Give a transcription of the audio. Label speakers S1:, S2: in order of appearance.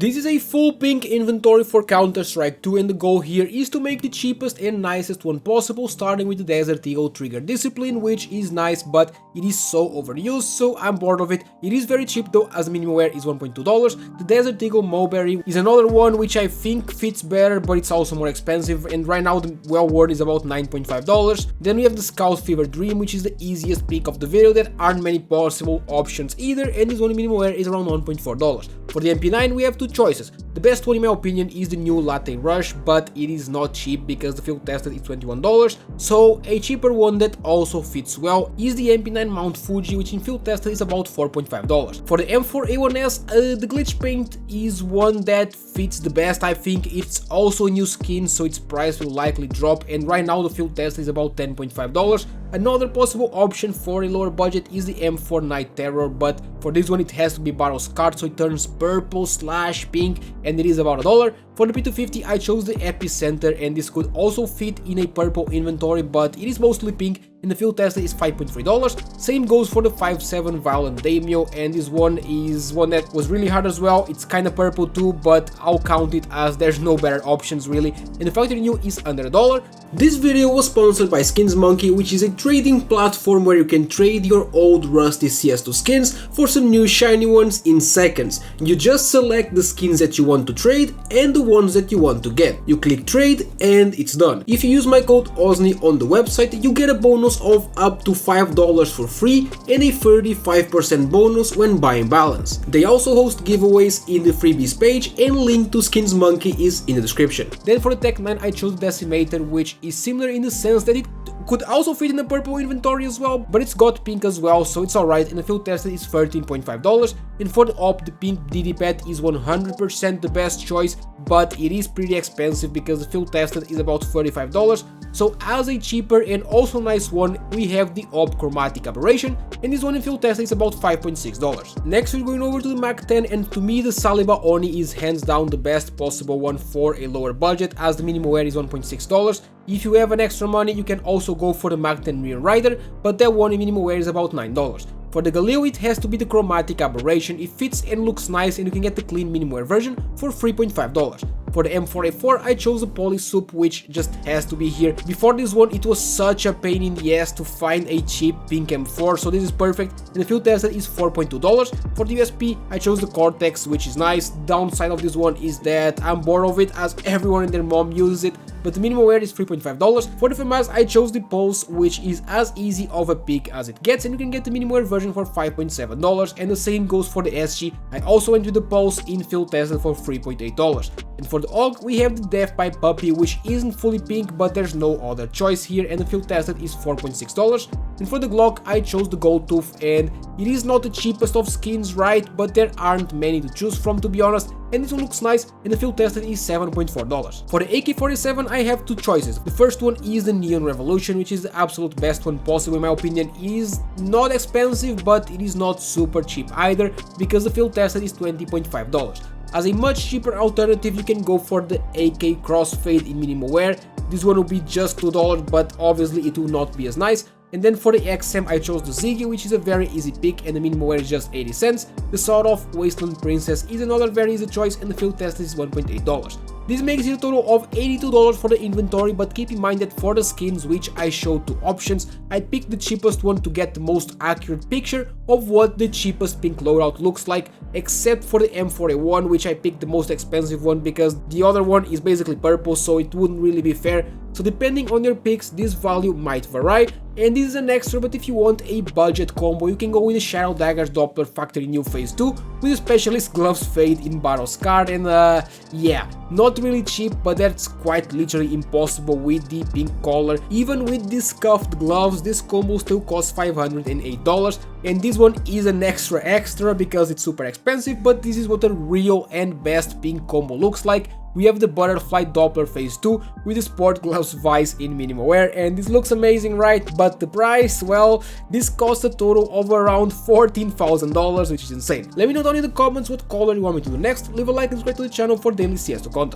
S1: This is a full pink inventory for Counter-Strike 2 and the goal here is to make the cheapest and nicest one possible, starting with the Desert Eagle Trigger Discipline, which is nice but it is so overused, so I'm bored of it. It is very cheap though, as the minimum wear is $1.2. The Desert Eagle Mulberry is another one which I think fits better, but it's also more expensive, and right now the well worn is about $9.5. Then we have the Scout Fever Dream, which is the easiest pick of the video. There aren't many possible options either, and this one minimum wear is around $1.4. For the MP9 we have two choices. The best one in my opinion is the new Latte Rush, but it is not cheap because the field tested is $21, so a cheaper one that also fits well is the MP9 Mount Fuji, which in field tested is about $4.5. For the M4A1S, the glitch paint is one that fits the best. I think it's also a new skin, so its price will likely drop, and right now the field test is about $10.5. Another possible option for a lower budget is the M4 Night Terror, but for this one it has to be battle scarred, so it turns purple/pink, and it is about $1. For the P250 I chose the Epicenter, and this could also fit in a purple inventory, but it is mostly pink and the field tested is $5.3. Same goes for the 5.7 Violent Daimyo, and this one is one that was really hard as well. It's kinda purple too, but I'll count it as there's no better options really, and the factory new is under $1. This video was sponsored by SkinsMonkey, which is a trading platform where you can trade your old rusty CS2 skins for some new shiny ones in seconds. You just select the skins that you want to trade and the ones that you want to get. You click trade and it's done. If you use my code OZNI on the website, you get a bonus of up to $5 for free and a 35% bonus when buying balance. They also host giveaways in the freebies page, and link to SkinsMonkey is in the description. Then for the Tech 9 I chose Decimator, which is similar in the sense that it could also fit in the purple inventory as well, but it's got pink as well, so it's alright, and the field tested is $13.5. And for the op, the pink DD pad is 100% the best choice, but it is pretty expensive because the field tested is about $35. So as a cheaper and also nice one, we have the op Chromatic Aberration, and this one in field tested is about $5.6. Next we're going over to the Mach 10, and to me the Saliba Oni is hands down the best possible one for a lower budget, as the minimum wear is $1.6. If you have an extra money, you can also go for the Mach 10 Rear Rider, but that one in minimum wear is about $9. For the Galil it has to be the Chromatic Aberration. It fits and looks nice, and you can get the clean minimum wear version for $3.5. For the M4A4 I chose the Poly Soup, which just has to be here. Before this one it was such a pain in the ass to find a cheap pink M4, so this is perfect, and the field tested is $4.2. For the USP I chose the Cortex, which is nice. Downside of this one is that I'm bored of it, as everyone and their mom uses it, but the minimum wear is $3.5. For the FAMAS I chose the Pulse, which is as easy of a pick as it gets, and you can get the minimum wear version for $5.7, and the same goes for the SG. I also went with the Pulse in field tested for $3.8. And for the AUG we have the Death by Puppy, which isn't fully pink, but there's no other choice here, and the field tested is $4.6. And for the Glock I chose the Gold Tooth, and it is not the cheapest of skins, right, but there aren't many to choose from, to be honest, and this one looks nice, and the field tested is $7.4. For the AK-47 I have two choices. The first one is the Neon Revolution, which is the absolute best one possible in my opinion. It is not expensive, but it is not super cheap either, because the field tested is $20.5. As a much cheaper alternative you can go for the AK Crossfade in minimum wear. This one will be just $2, but obviously it will not be as nice. And then for the XM I chose the Ziggy, which is a very easy pick, and the minimum wear is just 80 cents. The Sword of Wasteland Princess is another very easy choice, and the field test is $1.8. This makes it a total of $82 for the inventory, but keep in mind that for the skins, which I showed two options, I picked the cheapest one to get the most accurate picture of what the cheapest pink loadout looks like, except for the M4A1, which I picked the most expensive one because the other one is basically purple, so it wouldn't really be fair. So depending on your picks, this value might vary, and this is an extra, but if you want a budget combo, you can go with the Shadow Daggers Doppler Factory New Phase 2 with the Specialist Gloves Fade in Battle Scarred, and yeah, not really cheap, but that's quite literally impossible with the pink color. Even with the scuffed gloves, this combo still costs $508, and this one is an extra because it's super expensive, but this is what a real and best pink combo looks like. We have the Butterfly Doppler Phase 2 with the Sport Gloves Vice in minimum wear, and this looks amazing, right? But the price, well, this costs a total of around $14,000, which is insane. Let me know down in the comments what color you want me to do next. Leave a like and subscribe to the channel for daily CS2 content.